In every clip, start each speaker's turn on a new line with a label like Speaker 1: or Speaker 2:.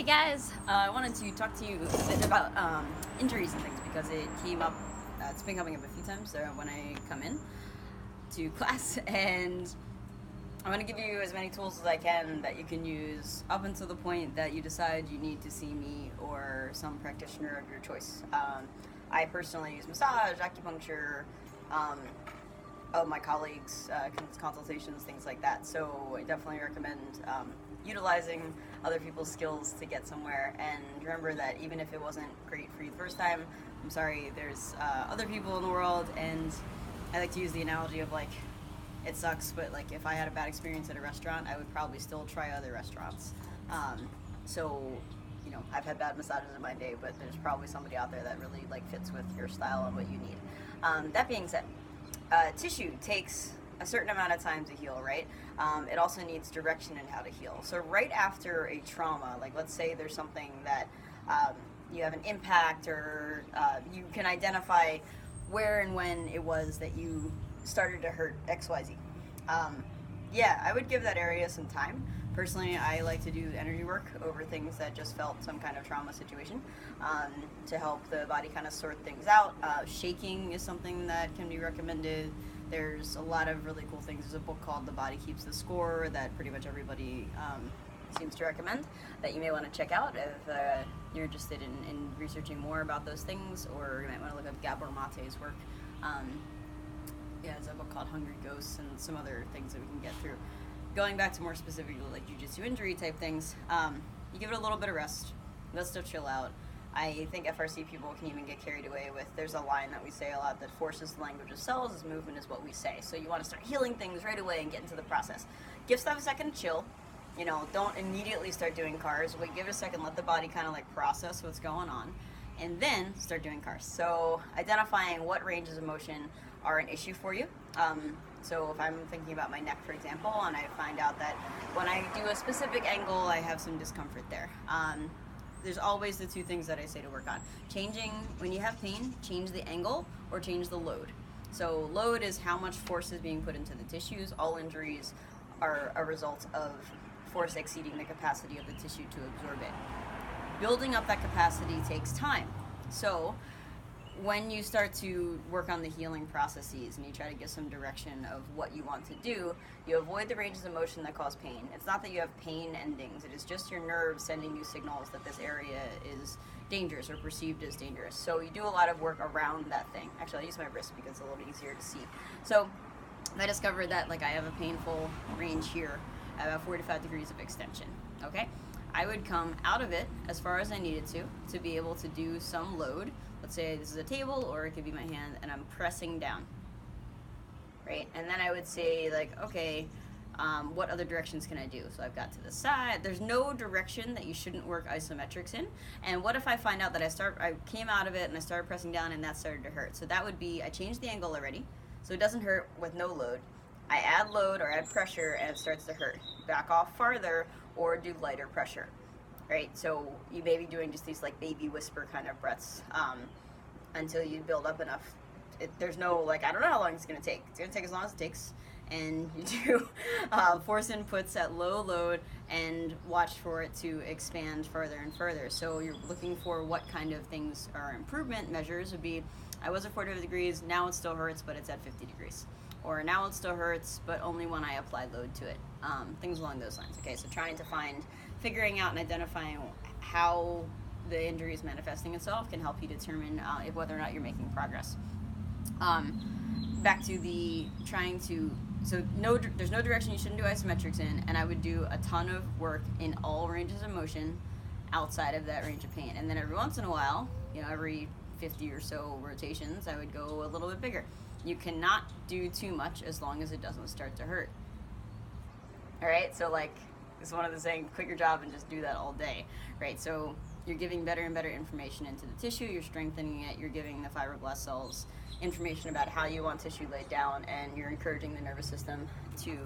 Speaker 1: Hey guys, I wanted to talk to you a bit about injuries and things because it came up, it's been coming up a few times when I come in to class, and I want to give you as many tools as I can that you can use up until the point that you decide you need to see me or some practitioner of your choice. I personally use massage, acupuncture, of my colleagues, consultations, things like that. So I definitely recommend utilizing other people's skills to get somewhere. And remember that even if it wasn't great for you the first time, I'm sorry, there's other people in the world. And I like to use the analogy of like, it sucks, but like if I had a bad experience at a restaurant, I would probably still try other restaurants. So, you know, I've had bad massages in my day, but there's probably somebody out there that really like fits with your style and what you need. That being said, tissue takes a certain amount of time to heal, right? It also needs direction in how to heal. So right after a trauma, like let's say there's something that you have an impact, or you can identify where and when it was that you started to hurt XYZ. Yeah, I would give that area some time. Personally, I like to do energy work over things that just felt some kind of trauma situation, to help the body kind of sort things out. Shaking is something that can be recommended. There's a lot of really cool things. There's a book called The Body Keeps the Score that pretty much everybody seems to recommend that you may want to check out if you're interested in researching more about those things, or you might want to look up Gabor Mate's work. Yeah, there's a book called Hungry Ghosts and some other things that we can get through. Going back to more specifically like jiu-jitsu injury type things, you give it a little bit of rest. Let stuff chill out. I think FRC people can even get carried away with, there's a line that we say a lot that force is the language of cells, as movement is what we say. So you want to start healing things right away and get into the process. Give stuff a second to chill. You know, don't immediately start doing cars. Wait, give it a second, let the body kind of like process what's going on, and then start doing cars. So identifying what ranges of motion are an issue for you. So if I'm thinking about my neck, for example, and I find out that when I do a specific angle, I have some discomfort there. There's always the two things that I say to work on. When you have pain, change the angle or change the load. So load is how much force is being put into the tissues. All injuries are a result of force exceeding the capacity of the tissue to absorb it. Building up that capacity takes time. So when you start to work on the healing processes and you try to give some direction of what you want to do, you avoid the ranges of motion that cause pain. It's not that you have pain endings, it is just your nerves sending you signals that this area is dangerous or perceived as dangerous. So you do a lot of work around that thing. Actually, I use my wrist because it's a little easier to see. So I discovered that like I have a painful range here at about 45 degrees of extension, okay? I would come out of it as far as I needed to be able to do some load. Let's say this is a table, or it could be my hand, and I'm pressing down, right? And then I would say, like, okay, what other directions can I do? So I've got to the side. There's no direction that you shouldn't work isometrics in. And what if I find out that I came out of it and I started pressing down and that started to hurt? So that would be, I changed the angle already, so it doesn't hurt with no load. I add load or add pressure and it starts to hurt. Back off farther or do lighter pressure. Right, so you may be doing just these like baby whisper kind of breaths until you build up enough. There's no like, I don't know how long it's going to take. It's going to take as long as it takes. And you do force inputs at low load and watch for it to expand further and further. So you're looking for what kind of things are improvement measures would be, I was at 45 degrees, now it still hurts, but it's at 50 degrees. Or now it still hurts, but only when I apply load to it. Things along those lines. Okay, so figuring out and identifying how the injury is manifesting itself can help you determine whether or not you're making progress. Back to the there's no direction you shouldn't do isometrics in, and I would do a ton of work in all ranges of motion outside of that range of pain. And then every once in a while, every 50 or so rotations, I would go a little bit bigger. You cannot do too much as long as it doesn't start to hurt. All right, so like, it's one of the saying, quit your job and just do that all day, right? So you're giving better and better information into the tissue, you're strengthening it, you're giving the fibroblast cells information about how you want tissue laid down, and you're encouraging the nervous system to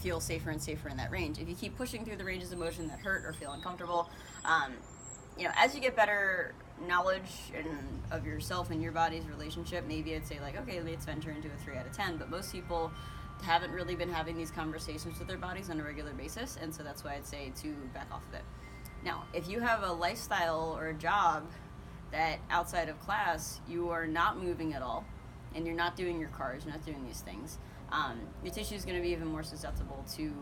Speaker 1: feel safer and safer in that range. If you keep pushing through the ranges of motion that hurt or feel uncomfortable, as you get better knowledge of yourself and your body's relationship, maybe I'd say like, okay, let's venture into a 3 out of 10, but most people haven't really been having these conversations with their bodies on a regular basis, and so that's why I'd say to back off of it. Now, if you have a lifestyle or a job that outside of class you are not moving at all, and you're not doing your cars, you're not doing these things, your tissue is going to be even more susceptible to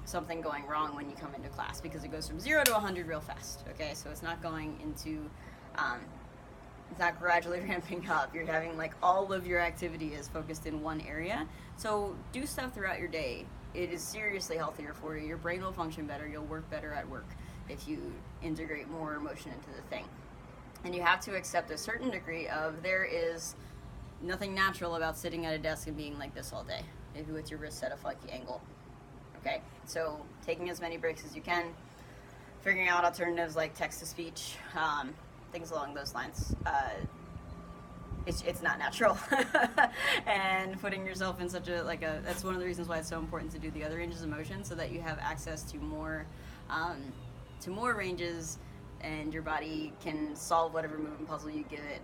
Speaker 1: something going wrong when you come into class, because it goes from 0 to 100 real fast. Okay, so it's not going into it's not gradually ramping up. You're having like all of your activity is focused in one area. So do stuff throughout your day. It is seriously healthier for you. Your brain will function better. You'll work better at work if you integrate more emotion into the thing. And you have to accept a certain degree of, there is nothing natural about sitting at a desk and being like this all day, maybe with your wrist at a funky angle. Okay, so taking as many breaks as you can, figuring out alternatives like text-to-speech, things along those lines. It's not natural. And putting yourself in such a, that's one of the reasons why it's so important to do the other ranges of motion, so that you have access to more ranges, and your body can solve whatever movement puzzle you give it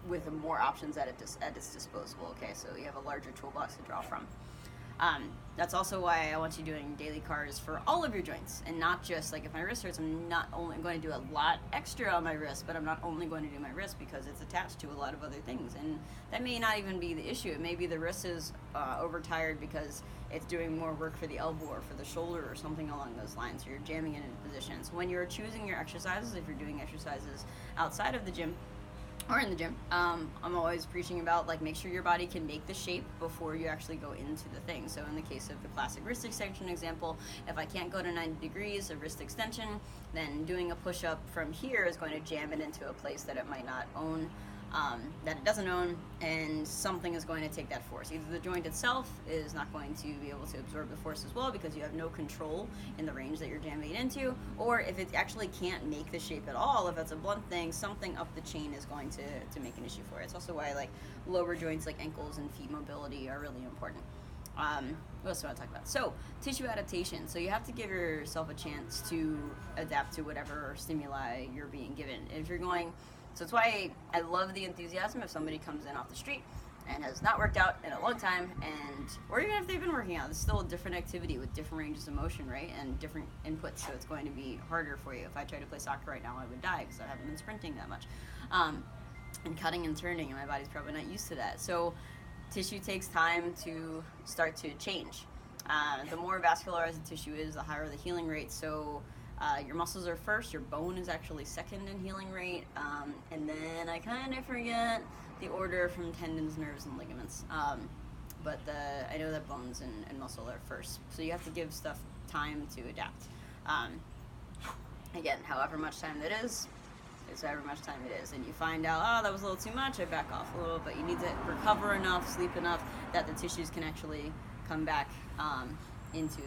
Speaker 1: with more options at its disposal. Okay, so you have a larger toolbox to draw from. That's also why I want you doing daily cars for all of your joints, and not just like, if my wrist hurts, I'm not only going to do a lot extra on my wrist, but I'm not only going to do my wrist because it's attached to a lot of other things, and that may not even be the issue. It may be the wrist is overtired because it's doing more work for the elbow or for the shoulder or something along those lines. You're jamming it into positions. When you're choosing your exercises, if you're doing exercises outside of the gym or in the gym, I'm always preaching about, like, make sure your body can make the shape before you actually go into the thing. So in the case of the classic wrist extension example, if I can't go to 90 degrees of wrist extension, then doing a push-up from here is going to jam it into a place that it might not own, that it doesn't own, and something is going to take that force. Either the joint itself is not going to be able to absorb the force as well because you have no control in the range that you're jamming it into, or if it actually can't make the shape at all, if it's a blunt thing, something up the chain is going to make an issue for it. It's also why, like, lower joints like ankles and feet mobility are really important. What else do I want to talk about? So, tissue adaptation. So you have to give yourself a chance to adapt to whatever stimuli you're being given. If you're going, so it's why I love the enthusiasm if somebody comes in off the street and has not worked out in a long time, or even if they've been working out, it's still a different activity with different ranges of motion, right? And different inputs, so it's going to be harder for you. If I tried to play soccer right now, I would die because I haven't been sprinting that much. And cutting and turning, and my body's probably not used to that. So tissue takes time to start to change. The more vascularized the tissue is, the higher the healing rate. So your muscles are first, your bone is actually second in healing rate, and then I kind of forget the order from tendons, nerves, and ligaments. But I know that bones and muscle are first. So you have to give stuff time to adapt. Again, however much time it is however much time it is. And you find out, oh, that was a little too much, I back off a little, but you need to recover enough, sleep enough, that the tissues can actually come back into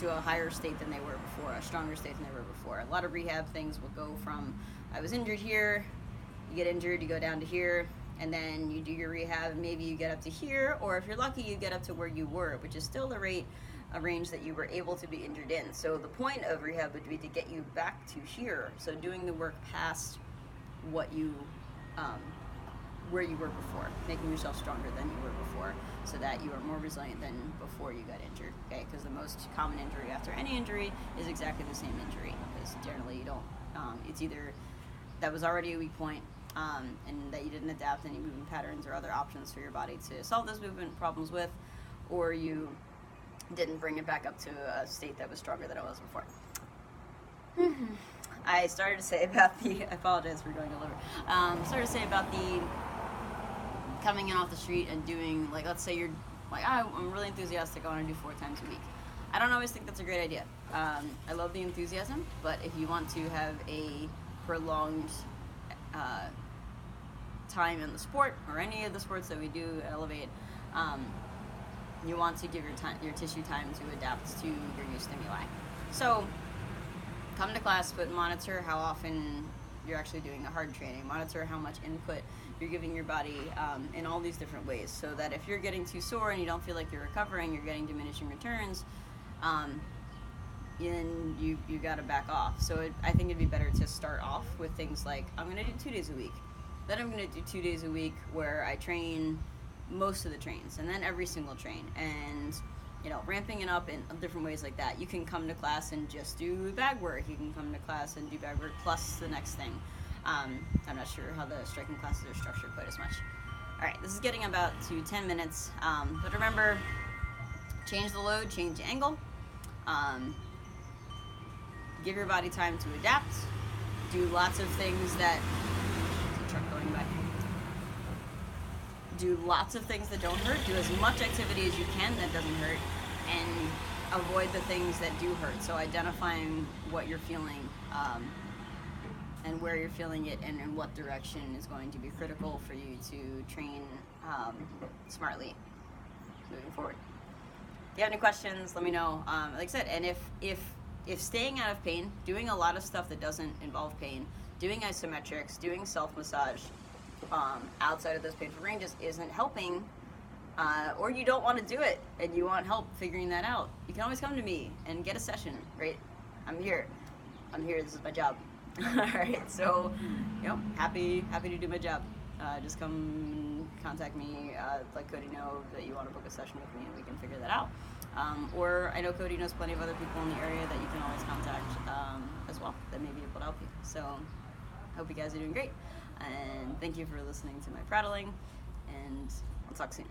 Speaker 1: a higher state than they were before, a stronger state than they were before. A lot of rehab things will go from, I was injured here, you get injured, you go down to here, and then you do your rehab, maybe you get up to here, or if you're lucky, you get up to where you were, which is still a range that you were able to be injured in. So the point of rehab would be to get you back to here, so doing the work past what you where you were before, making yourself stronger than you were before, so that you are more resilient than before you got injured. Okay, because the most common injury after any injury is exactly the same injury, because generally you don't, it's either that was already a weak point, and that you didn't adapt any movement patterns or other options for your body to solve those movement problems with, or you didn't bring it back up to a state that was stronger than it was before. I started to say about I apologize for going all over. Started to say about the coming in off the street and doing, like, let's say you're like, I'm really enthusiastic, I want to do 4 times a week. I don't always think that's a great idea. I love the enthusiasm, but if you want to have a prolonged time in the sport, or any of the sports that we do at Elevate, you want to give your tissue time to adapt to your new stimuli. So come to class, but monitor how often you're actually doing the hard training. Monitor how much input you're giving your body in all these different ways, so that if you're getting too sore and you don't feel like you're recovering, you're getting diminishing returns, then you got to back off. So I think it'd be better to start off with things like, I'm going to do 2 days a week. Then I'm going to do 2 days a week where I train most of the trains, and then every single train, and ramping it up in different ways like that. You can come to class and just do bag work. You can come to class and do bag work plus the next thing. I'm not sure how the striking classes are structured quite as much. All right, this is getting about to 10 minutes, but remember, change the load, change the angle. Give your body time to adapt. Do lots of things that... There's a truck going by. Do lots of things that don't hurt. Do as much activity as you can that doesn't hurt, and avoid the things that do hurt. So identifying what you're feeling, and where you're feeling it, and in what direction is going to be critical for you to train smartly moving forward. If you have any questions, let me know. Like I said, and if staying out of pain, doing a lot of stuff that doesn't involve pain, doing isometrics, doing self-massage outside of those painful ranges isn't helping, or you don't want to do it and you want help figuring that out, you can always come to me and get a session, right? I'm here, this is my job. Alright, so, happy to do my job. Just come and contact me, let Cody know that you want to book a session with me and we can figure that out. Or I know Cody knows plenty of other people in the area that you can always contact as well that may be able to help you. So, I hope you guys are doing great. And thank you for listening to my prattling, and I'll talk soon.